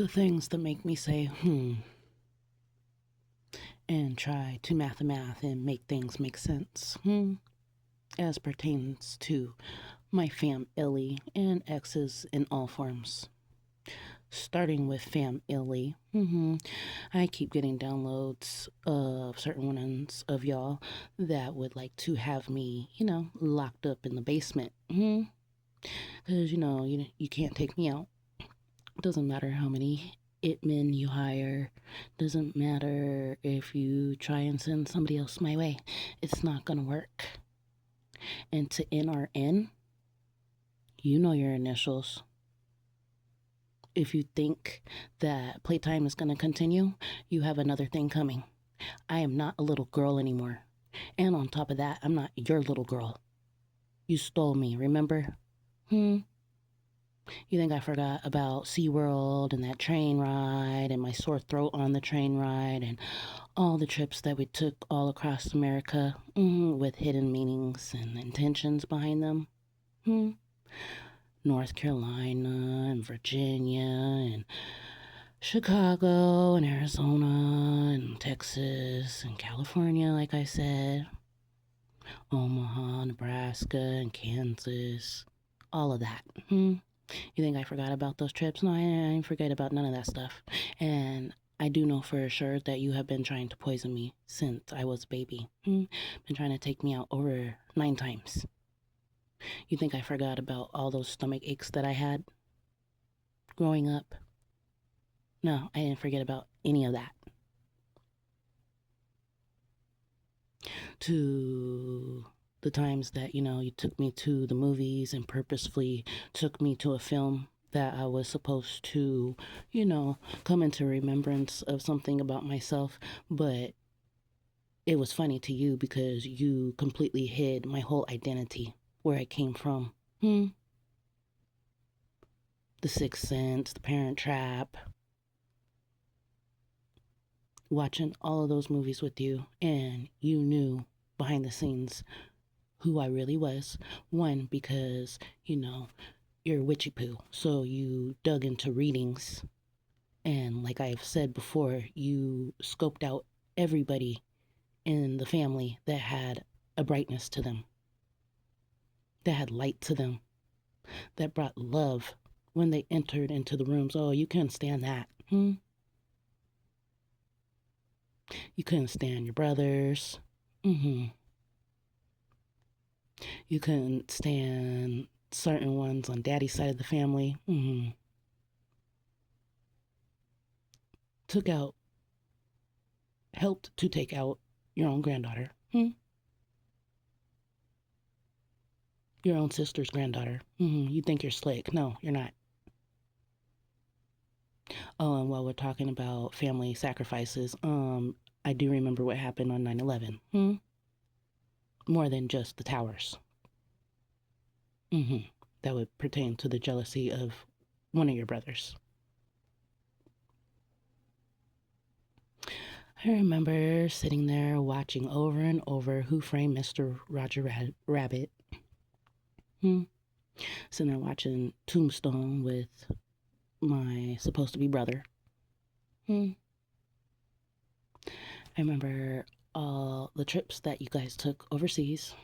The things that make me say, and try to math and make things make sense, as pertains to my fam illy and exes in all forms. Starting with fam illy, I keep getting downloads of certain ones of y'all that would like to have me, locked up in the basement. Because, you can't take me out. Doesn't matter how many men you hire. Doesn't matter if you try and send somebody else my way. It's not gonna work. And to NRN, you know your initials. If you think that playtime is gonna continue, you have another thing coming. I am not a little girl anymore. And on top of that, I'm not your little girl. You stole me, remember? You think I forgot about SeaWorld and that train ride and my sore throat on the train ride and all the trips that we took all across America, with hidden meanings and intentions behind them? North Carolina and Virginia and Chicago and Arizona and Texas and California, like I said, Omaha, Nebraska, and Kansas, all of that. You think I forgot about those trips? No, I didn't forget about none of that stuff. And I do know for sure that you have been trying to poison me since I was a baby. Been trying to take me out over 9 times. You think I forgot about all those stomach aches that I had growing up? No, I didn't forget about any of that. To the times that, you took me to the movies and purposefully took me to a film that I was supposed to, come into remembrance of something about myself, but it was funny to you because you completely hid my whole identity, where I came from. The Sixth Sense, The Parent Trap, watching all of those movies with you, and you knew behind the scenes who I really was. One, because, you're witchy poo, so you dug into readings. And like I've said before, you scoped out everybody in the family that had a brightness to them, that had light to them, that brought love when they entered into the rooms. Oh, you couldn't stand that. You couldn't stand your brothers. You couldn't stand certain ones on daddy's side of the family. Helped to take out your own granddaughter. Your own sister's granddaughter. You think you're slick. No, you're not. Oh, and while we're talking about family sacrifices, I do remember what happened on 9/11. More than just the towers. That would pertain to the jealousy of one of your brothers. I remember sitting there watching over and over Who Framed Mr. Roger Rabbit. Sitting there watching Tombstone with my supposed to be brother. I remember all the trips that you guys took overseas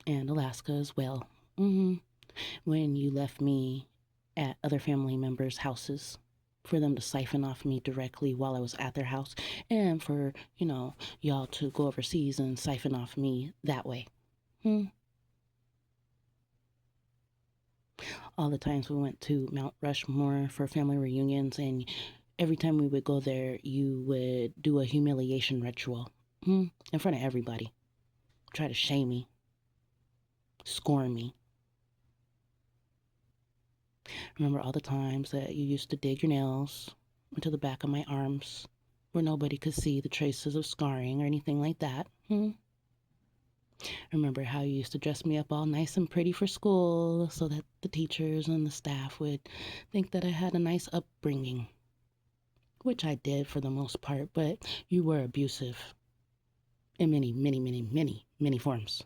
and Alaska as well. When you left me at other family members' houses for them to siphon off me directly while I was at their house, and for, y'all to go overseas and siphon off me that way. All the times we went to Mount Rushmore for family reunions, and every time we would go there, you would do a humiliation ritual in front of everybody. Try to shame me, scorn me. Remember all the times that you used to dig your nails into the back of my arms where nobody could see the traces of scarring or anything like that. Remember how you used to dress me up all nice and pretty for school so that the teachers and the staff would think that I had a nice upbringing, which I did for the most part, but you were abusive in many, many, many, many, many forms.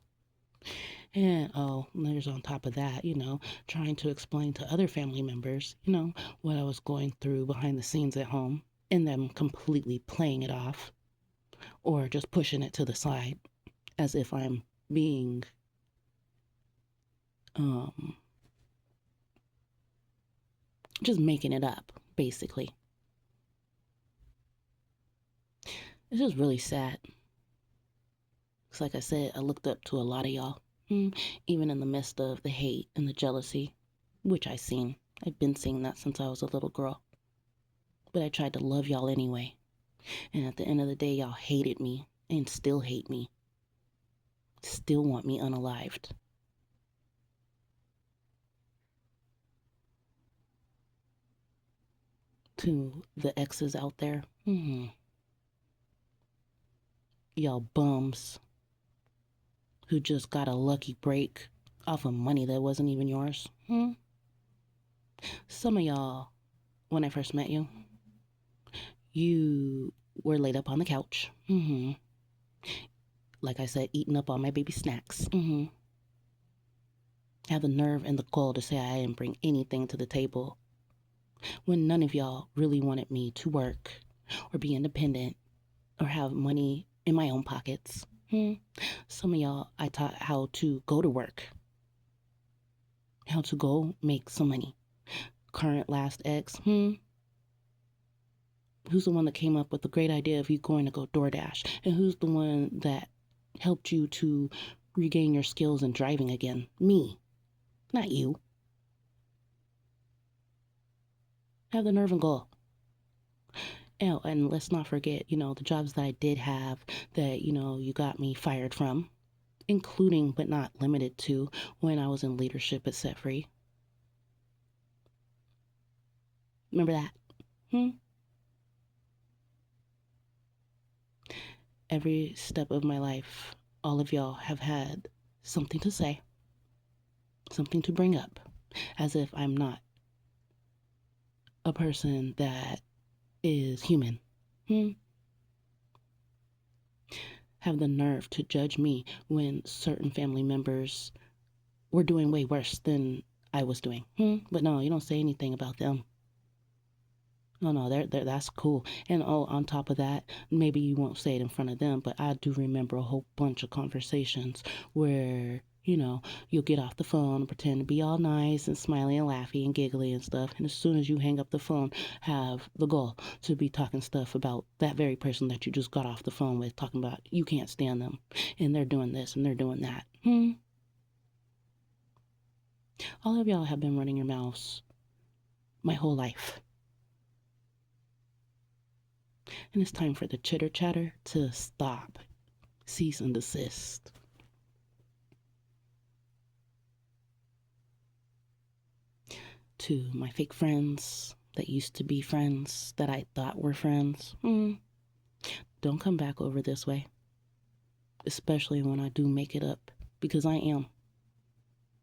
And there's on top of that, trying to explain to other family members, what I was going through behind the scenes at home, and them completely playing it off or just pushing it to the side as if I'm being just making it up, basically. It's just really sad. It's like I said, I looked up to a lot of y'all, even in the midst of the hate and the jealousy, which I seen. I've been seeing that since I was a little girl. But I tried to love y'all anyway. And at the end of the day, y'all hated me and still hate me. Still want me unalived. To the exes out there, y'all bums who just got a lucky break off of money that wasn't even yours. Some of y'all, when I first met you, you were laid up on the couch. Like I said, eating up all my baby snacks. Have the nerve and the gall to say I didn't bring anything to the table when none of y'all really wanted me to work or be independent or have money in my own pockets. Some of y'all I taught how to go to work, how to go make some money. Current last ex, who's the one that came up with the great idea of you going to go DoorDash? And who's the one that helped you to regain your skills in driving again? Me, not you. Have the nerve and go. Oh, and let's not forget, the jobs that I did have that, you got me fired from, including but not limited to when I was in leadership at Set Free. Remember that? Every step of my life, all of y'all have had something to say, something to bring up, as if I'm not a person that is human. Have the nerve to judge me when certain family members were doing way worse than I was doing. But no, you don't say anything about them. No, that's cool. And on top of that, maybe you won't say it in front of them, but I do remember a whole bunch of conversations where, you'll get off the phone and pretend to be all nice and smiley and laughy and giggly and stuff. And as soon as you hang up the phone, have the goal to be talking stuff about that very person that you just got off the phone with, talking about you can't stand them and they're doing this and they're doing that. All of y'all have been running your mouths my whole life. And it's time for the chitter chatter to stop. Cease and desist. To my fake friends that used to be friends that I thought were friends, don't come back over this way. Especially when I do make it up, because I am.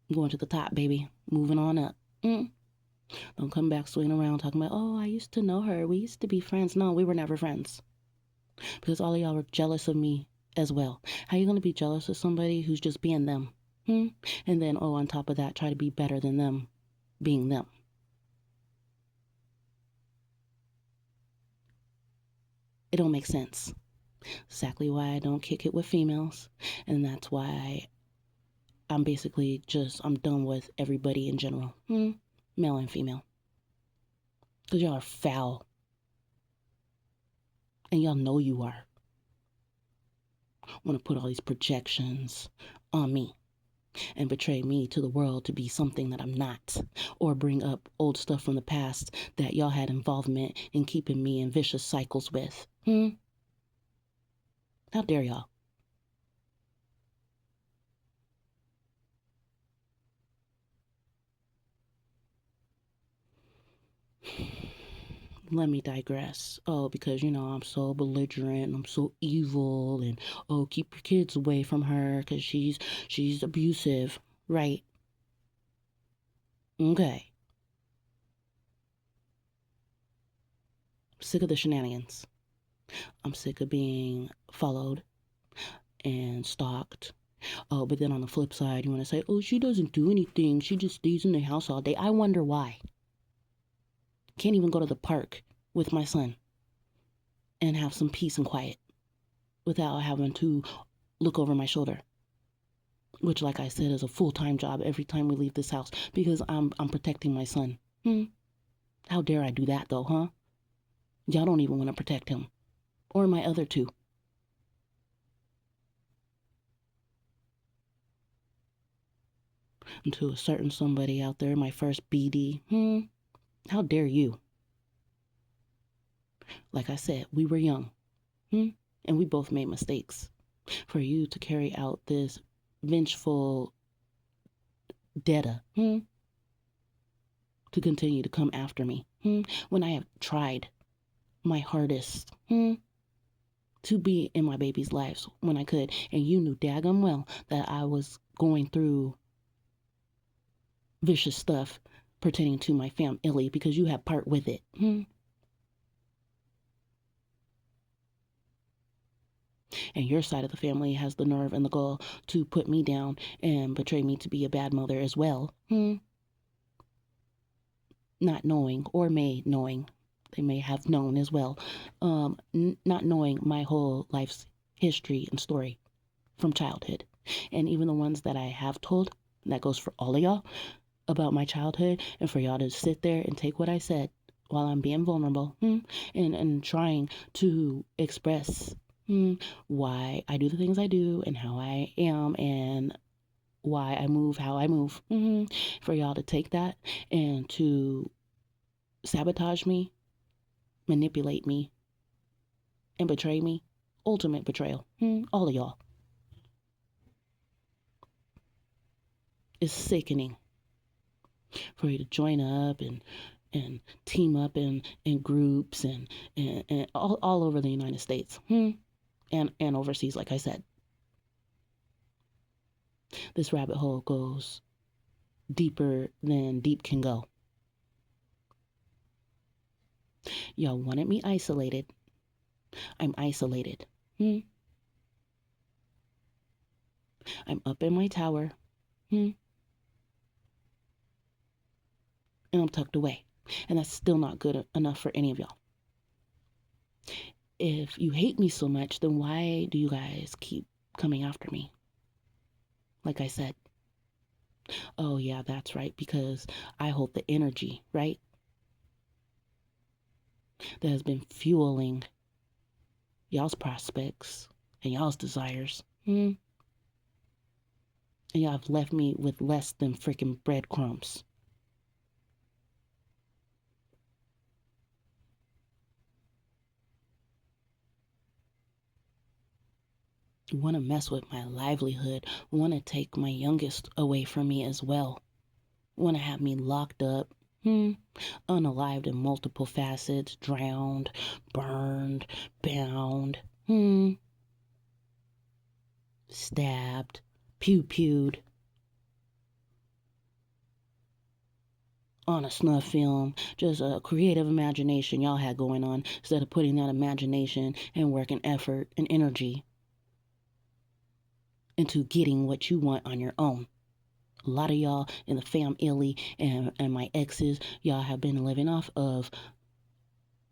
I'm going to the top, baby. Moving on up. Don't come back swinging around talking about, oh, I used to know her. We used to be friends. No, we were never friends. Because all of y'all were jealous of me as well. How you going to be jealous of somebody who's just being them? And then, on top of that, try to be better than them being them. It don't make sense. Exactly why I don't kick it with females. And that's why I'm basically I'm done with everybody in general. Male and female. Because y'all are foul. And y'all know you are. Want to put all these projections on me and betray me to the world to be something that I'm not, or bring up old stuff from the past that y'all had involvement in keeping me in vicious cycles with. How dare y'all? Let me digress. Because I'm so belligerent, I'm so evil, and keep your kids away from her because she's abusive, right? Okay. Sick of the shenanigans. I'm sick of being followed and stalked Oh, but then on the flip side, you want to say, oh, she doesn't do anything. She just stays in the house all day. I wonder why. Can't even go to the park with my son and have some peace and quiet without having to look over my shoulder, which, like I said, is a full-time job every time we leave this house because I'm protecting my son. How dare I do that, though, huh? Y'all don't even want to protect him. Or my other two. And to a certain somebody out there, my first BD, how dare you? Like I said, we were young, and we both made mistakes. For you to carry out this vengeful data, to continue to come after me, when I have tried my hardest, to be in my baby's lives when I could, and you knew daggum well that I was going through vicious stuff pertaining to my family because you have part with it. And your side of the family has the nerve and the gall to put me down and betray me to be a bad mother as well. Not knowing, or knowing, they may have known as well, not knowing my whole life's history and story from childhood. And even the ones that I have told, that goes for all of y'all, about my childhood, and for y'all to sit there and take what I said while I'm being vulnerable, and trying to express why I do the things I do and how I am and why I move how I move. For y'all to take that and to sabotage me, manipulate me, and betray me. Ultimate betrayal. All of y'all. It's sickening for you to join up and team up in groups and all over the United States. And overseas, like I said. This rabbit hole goes deeper than deep can go. Y'all wanted me isolated. I'm isolated. I'm up in my tower. And I'm tucked away. And that's still not good enough for any of y'all. If you hate me so much, then why do you guys keep coming after me? Like I said. Oh, yeah, that's right. Because I hold the energy, right? That has been fueling y'all's prospects and y'all's desires. And y'all have left me with less than freaking breadcrumbs. Want to mess with my livelihood, want to take my youngest away from me as well, want to have me locked up, unalived in multiple facets, drowned, burned, bound, stabbed, pew-pewed, on a snuff film. Just a creative imagination y'all had going on instead of putting that imagination and work and effort and energy into getting what you want on your own. A lot of y'all in the family and my exes, y'all have been living off of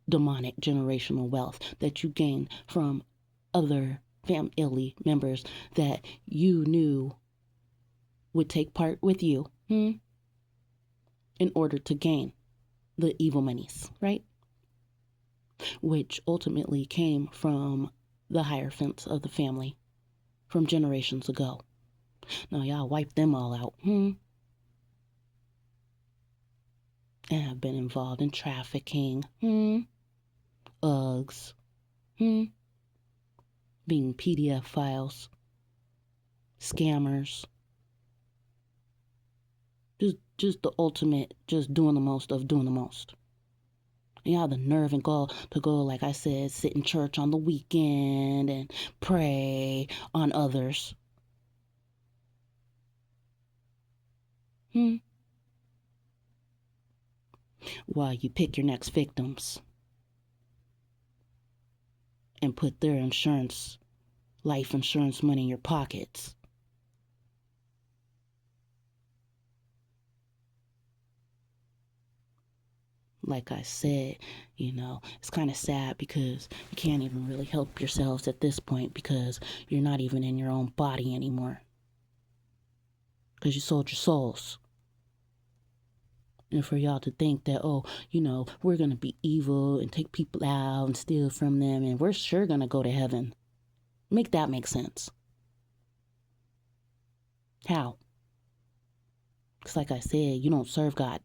demonic generational wealth that you gained from other family members that you knew would take part with you in order to gain the evil monies, right? Which ultimately came from the hierophants of the family from generations ago. Now y'all wipe them all out, and have been involved in trafficking, UGs, being PDF files, scammers, just the ultimate, just doing the most of doing the most. And y'all have the nerve and gall to go, like I said, sit in church on the weekend and pray on others. While you pick your next victims and put their insurance, life insurance money in your pockets. Like I said, it's kind of sad because you can't even really help yourselves at this point because you're not even in your own body anymore. Because you sold your souls. And for y'all to think that, we're going to be evil and take people out and steal from them and we're sure going to go to heaven. Make that make sense. How? Because like I said, you don't serve God.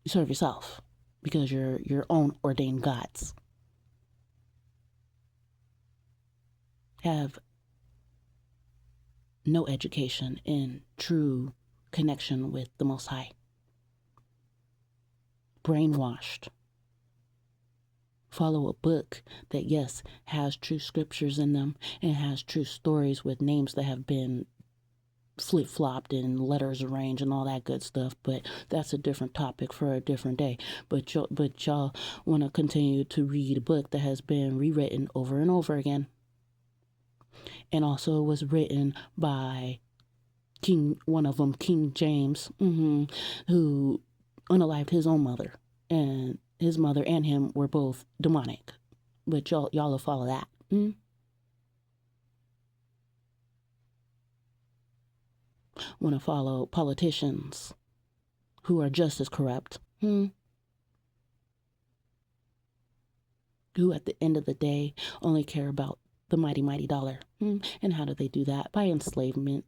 You serve yourself because you're your own ordained gods. Have no education in true connection with the Most High. Brainwashed. Follow a book that, yes, has true scriptures in them and has true stories with names that have been flip-flopped and letters arranged and all that good stuff, but that's a different topic for a different day. But y'all want to continue to read a book that has been rewritten over and over again, and also was written by one of them, King James, who unalived his own mother, and his mother and him were both demonic. But y'all will follow that. Want to follow politicians who are just as corrupt, who at the end of the day only care about the mighty, mighty dollar. And how do they do that? By enslavement,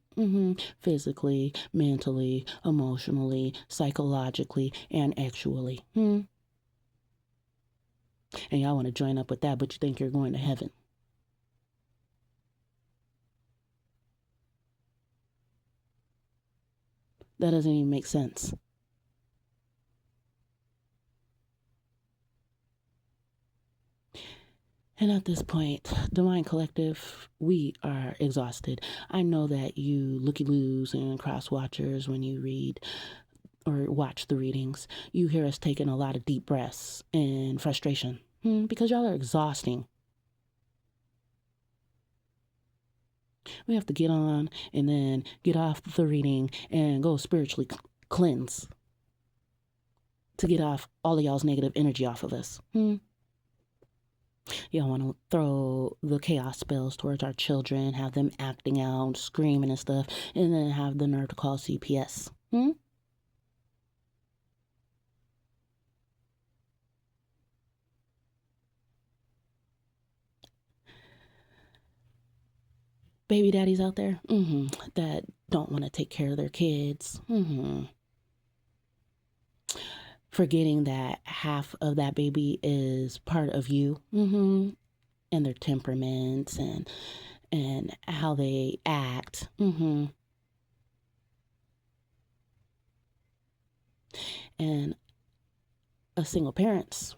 physically, mentally, emotionally, psychologically, and actually. And y'all want to join up with that, but you think you're going to heaven. That doesn't even make sense. And at this point, Divine Collective, we are exhausted. I know that you looky-loos and cross-watchers, when you read or watch the readings, you hear us taking a lot of deep breaths and frustration because y'all are exhausting. We have to get on and then get off the reading and go spiritually cleanse to get off all of y'all's negative energy off of us. Y'all want to throw the chaos spells towards our children, have them acting out, screaming and stuff, and then have the nerve to call CPS. Baby daddies out there, that don't want to take care of their kids, forgetting that half of that baby is part of you, and their temperaments and how they act, and single parents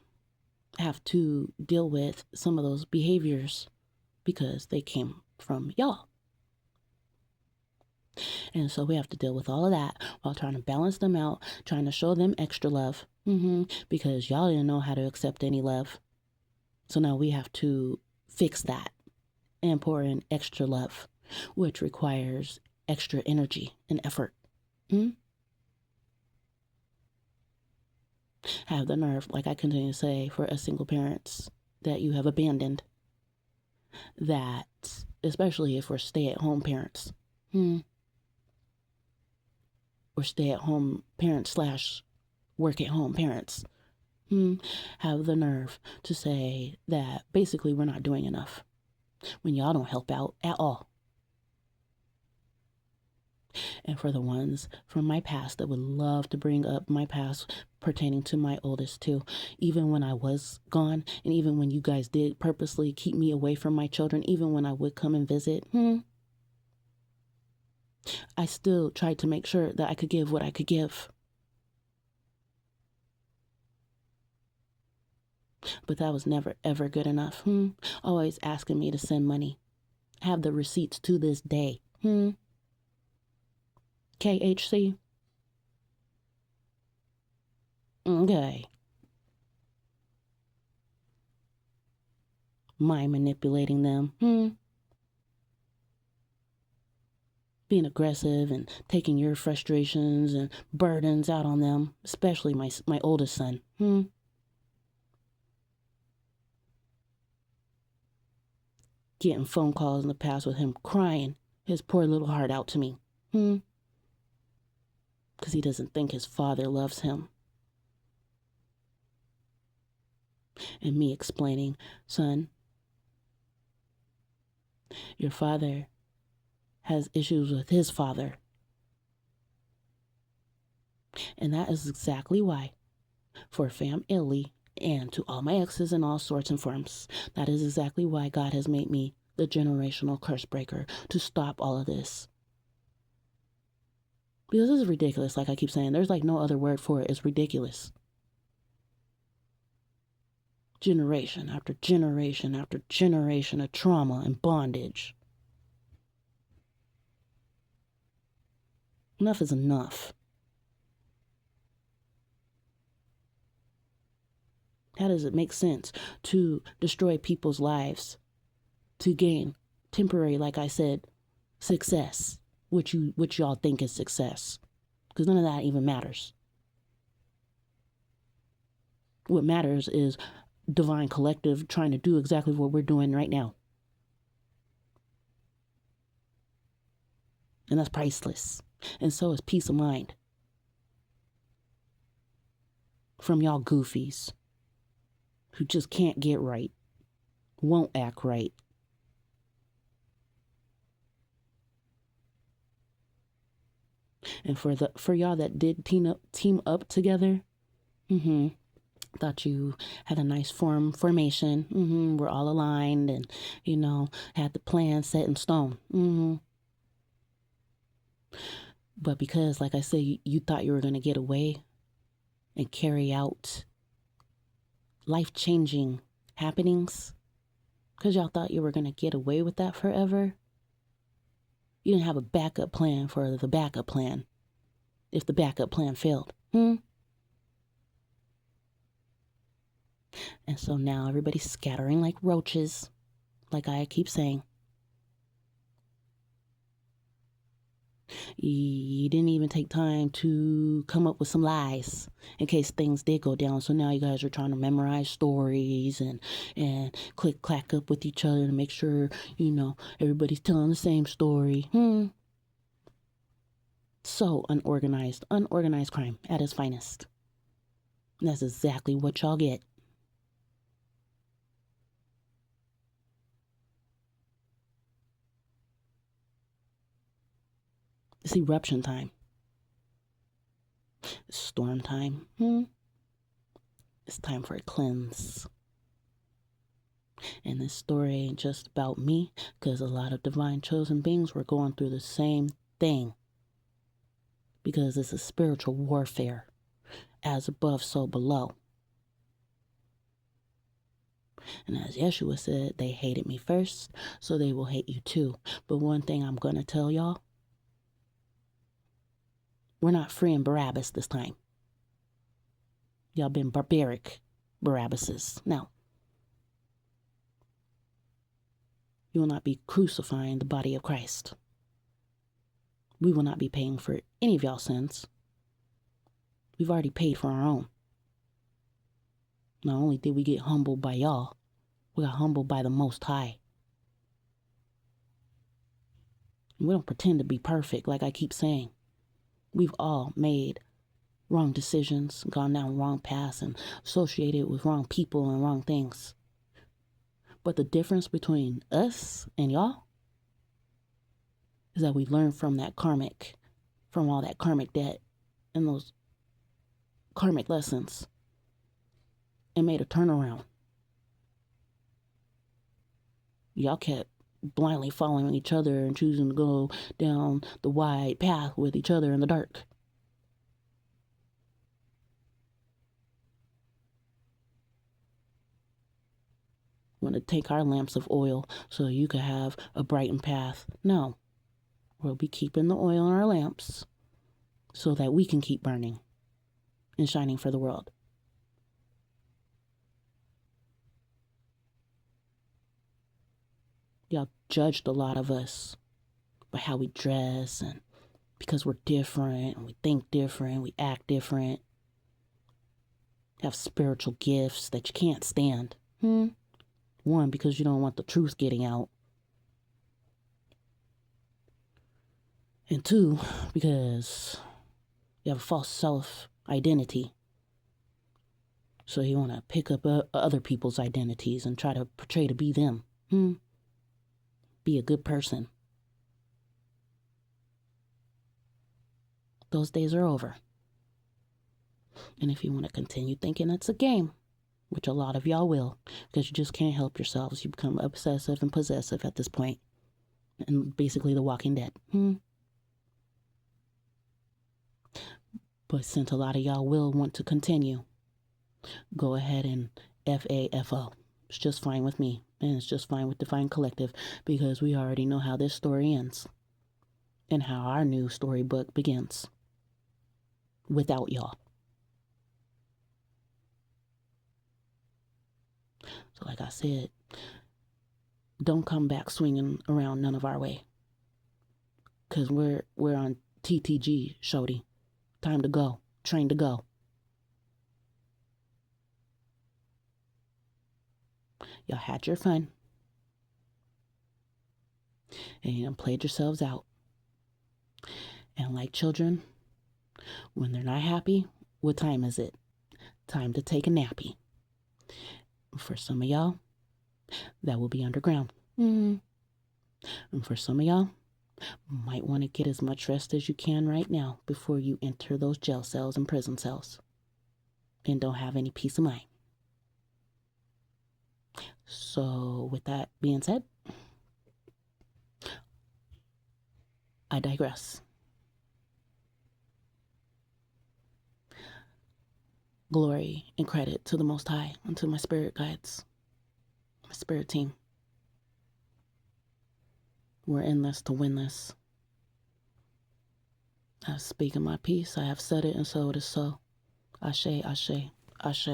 have to deal with some of those behaviors because they came from y'all. And so we have to deal with all of that while trying to balance them out, trying to show them extra love, because y'all didn't know how to accept any love. So now we have to fix that and pour in extra love, which requires extra energy and effort. Have the nerve, like I continue to say, for us single parents that you have abandoned, that especially if we're stay-at-home parents, or stay-at-home parents / work-at-home parents, have the nerve to say that basically we're not doing enough when y'all don't help out at all. And for the ones from my past that would love to bring up my past pertaining to my oldest too, even when I was gone, and even when you guys did purposely keep me away from my children, even when I would come and visit, I still tried to make sure that I could give what I could give. But that was never, ever good enough. Always asking me to send money. Have the receipts to this day. KHC? Okay. Mind manipulating them. being aggressive and taking your frustrations and burdens out on them, especially my oldest son. Getting phone calls in the past with him crying his poor little heart out to me. Because he doesn't think his father loves him. And me explaining, son, your father has issues with his father. And that is exactly why, for Fam Illy and to all my exes in all sorts and forms, that is exactly why God has made me the generational curse breaker to stop all of this. Because this is ridiculous, like I keep saying. There's like no other word for it. It's ridiculous. Generation after generation after generation of trauma and bondage. Enough is enough. How does it make sense to destroy people's lives to gain temporary, like I said, success, which y'all think is success? Because none of that even matters. What matters is divine collective trying to do exactly what we're doing right now. And that's priceless. And so is peace of mind. From y'all goofies who just can't get right, won't act right. And for y'all that did team up together, thought you had a nice formation. We're all aligned and, had the plan set in stone. But because, like I said, you thought you were going to get away and carry out life-changing happenings, because y'all thought you were going to get away with that forever, you didn't have a backup plan for the backup plan if the backup plan failed. And so now everybody's scattering like roaches, like I keep saying. You didn't even take time to come up with some lies in case things did go down. So now you guys are trying to memorize stories and click clack up with each other to make sure, everybody's telling the same story. So unorganized crime at its finest. And that's exactly what y'all get. It's eruption time. It's storm time. It's time for a cleanse. And this story ain't just about me, because a lot of divine chosen beings were going through the same thing. Because it's a spiritual warfare. As above, so below. And as Yeshua said, they hated me first, so they will hate you too. But one thing I'm going to tell y'all, we're not freeing Barabbas this time. Y'all been barbaric Barabbases. Now, you will not be crucifying the body of Christ. We will not be paying for any of y'all's sins. We've already paid for our own. Not only did we get humbled by y'all, we got humbled by the Most High. We don't pretend to be perfect, like I keep saying. We've all made wrong decisions, gone down wrong paths, and associated with wrong people and wrong things. But the difference between us and y'all is that we learned from all that karmic debt and those karmic lessons and made a turnaround. Y'all kept blindly following each other and choosing to go down the wide path with each other in the dark. Want to take our lamps of oil so you could have a brightened path. No, we'll be keeping the oil in our lamps so that we can keep burning and shining for the world. Y'all judged a lot of us by how we dress, and because we're different and we think different, we act different, have spiritual gifts that you can't stand. One, because you don't want the truth getting out. And two, because you have a false self-identity. So you want to pick up other people's identities and try to portray to be them. Be a good person. Those days are over. And if you want to continue thinking it's a game, which a lot of y'all will, because you just can't help yourselves, you become obsessive and possessive at this point. And basically The Walking Dead. But since a lot of y'all will want to continue, go ahead and FAFO. It's just fine with me. And it's just fine with Defiant Collective, because we already know how this story ends. And how our new storybook begins. Without y'all. So like I said, don't come back swinging around none of our way. Because we're on TTG, shorty. Time to go. Train to go. Y'all had your fun. And you done played yourselves out. And like children, when they're not happy, what time is it? Time to take a nappy. For some of y'all, that will be underground. And for some of y'all, might want to get as much rest as you can right now before you enter those jail cells and prison cells and don't have any peace of mind. So with that being said, I digress. Glory and credit to the Most High and to my spirit guides, my spirit team. We're in this to win this. I have spoken my piece. I have said it, and so it is so. Ashe, ashe, ashe.